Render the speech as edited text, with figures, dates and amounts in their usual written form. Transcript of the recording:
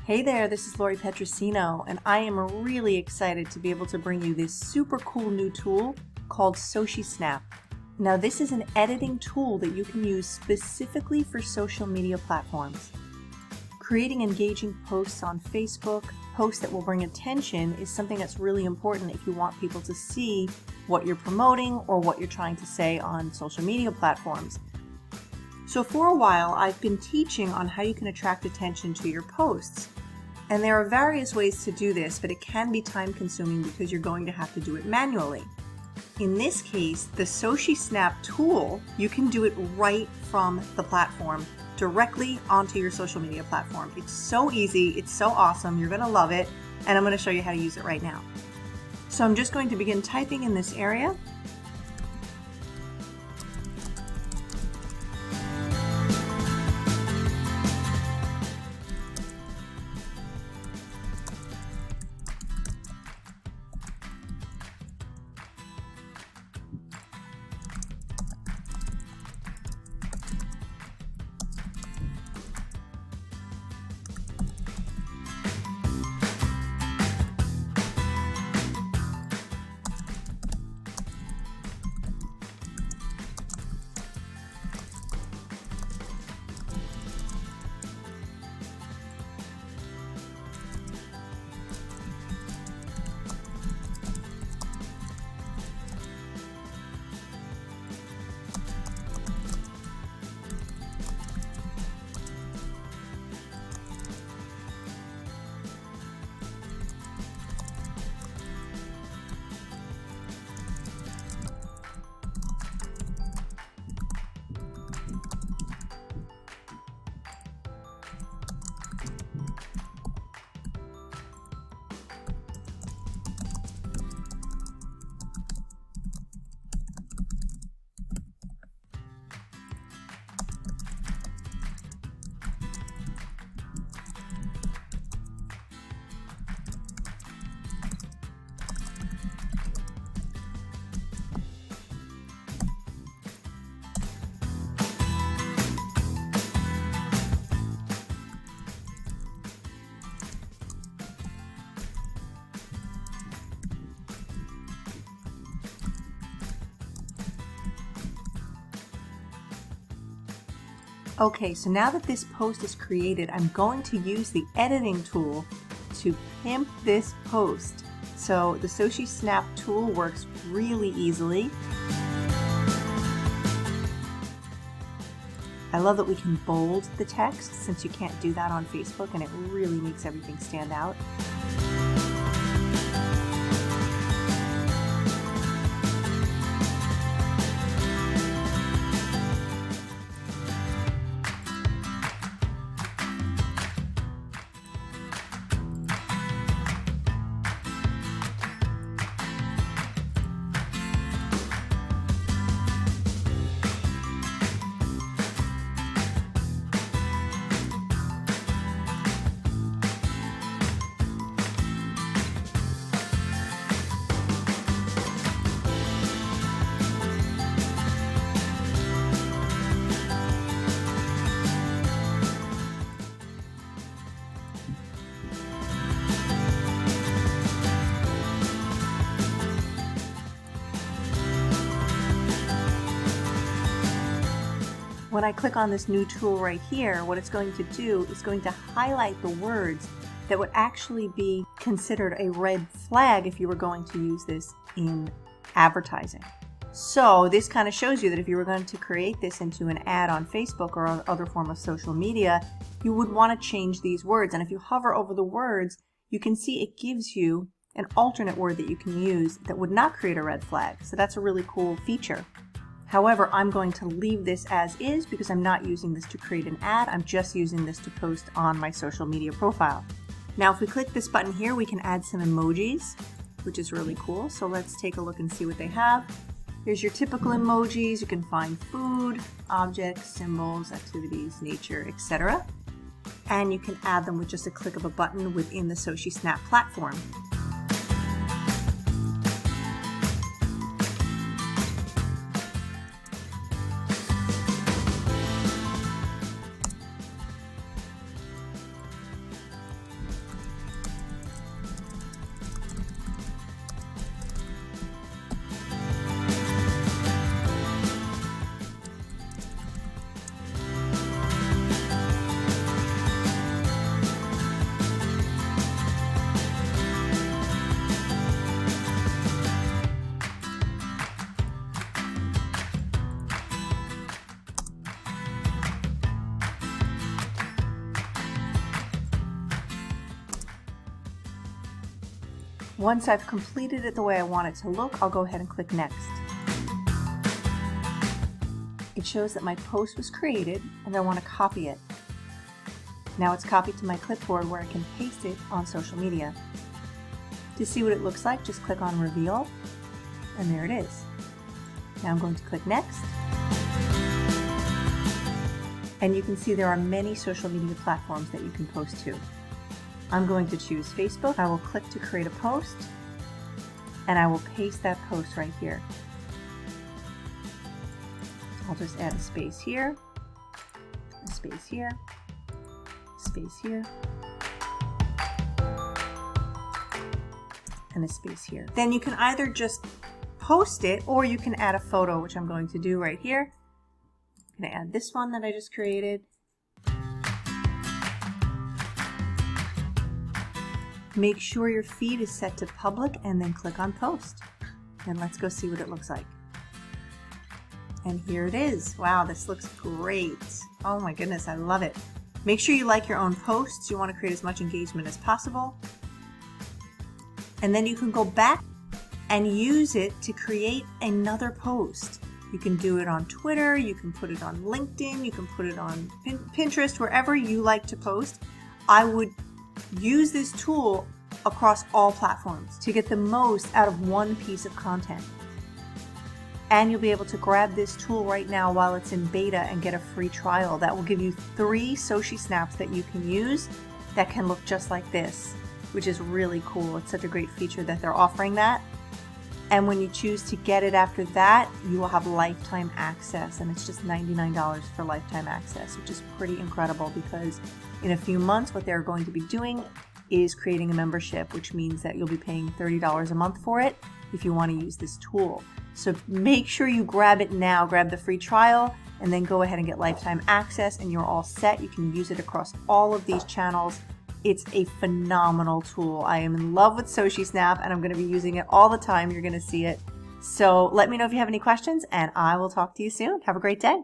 Hey there, this is 𝗿𝗶𝗴𝗵𝗀, and I am really excited to be able to bring you this super cool new tool called SociSnap. Now this is an editing tool that you can use specifically for social media platforms. Creating engaging posts on Facebook, posts that will bring attention, is something that's really important if you want people to see what you're promoting or what you're trying to say on social media platforms. So for a while, I've been teaching on how you can attract attention to your posts. And there are various ways to do this, but it can be time consuming because you're going to have to do it manually. In this case, the SociSnap tool, you can do it right from the platform, directly onto your social media platform. It's so easy, it's so awesome, you're gonna love it, and I'm gonna show you how to use it right now. So I'm just going to begin typing in this area. Okay, so now that this post is created, I'm going to use the editing tool to pimp this post. So the SociSnap tool works really easily. I love that we can bold the text since you can't do that on Facebook, and it really makes everything stand out. When I click on this new tool right here, what it's going to do is going to highlight the words that would actually be considered a red flag if you were going to use this in advertising. So this kind of shows you that if you were going to create this into an ad on Facebook or on other form of social media, you would want to change these words. And if you hover over the words, you can see it gives you an alternate word that you can use that would not create a red flag. So that's a really cool feature. However, I'm going to leave this as is because I'm not using this to create an ad. I'm just using this to post on my social media profile. Now, if we click this button here, we can add some emojis, which is really cool. So let's take a look and see what they have. Here's your typical emojis. You can find food, objects, symbols, activities, nature, etc. And you can add them with just a click of a button within the SociSnap platform. Once I've completed it the way I want it to look, I'll go ahead and click Next. It shows that my post was created and I want to copy it. Now it's copied to my clipboard where I can paste it on social media. To see what it looks like, just click on Reveal, and there it is. Now I'm going to click Next. And you can see there are many social media platforms that you can post to. I'm going to choose Facebook. I will click to create a post, and I will paste that post right here. I'll just add a space here, a space here, a space here, and a space here. Then you can either just post it or you can add a photo, which I'm going to do right here. I'm going to add this one that I just created. Make sure your feed is set to public and then click on post. And let's go see what it looks like. And here it is. Wow, this looks great. Oh my goodness, I love it. Make sure you like your own posts. You want to create as much engagement as possible. And then you can go back and use it to create another post. You can do it on Twitter, you can put it on LinkedIn, you can put it on Pinterest, wherever you like to post. I would use this tool across all platforms to get the most out of one piece of content. And you'll be able to grab this tool right now while it's in beta and get a free trial. That will give you 3 SociSnaps that you can use that can look just like this, which is really cool. It's such a great feature that they're offering that. And when you choose to get it after that, you will have lifetime access, and it's just $99 for lifetime access, which is pretty incredible because in a few months what they're going to be doing is creating a membership, which means that you'll be paying $30 a month for it if you want to use this tool. So make sure you grab it now, grab the free trial, and then go ahead and get lifetime access, and you're all set. You can use it across all of these channels. It's a phenomenal tool. I am in love with SociSnap, and I'm going to be using it all the time. You're going to see it. So let me know if you have any questions, and I will talk to you soon. Have a great day.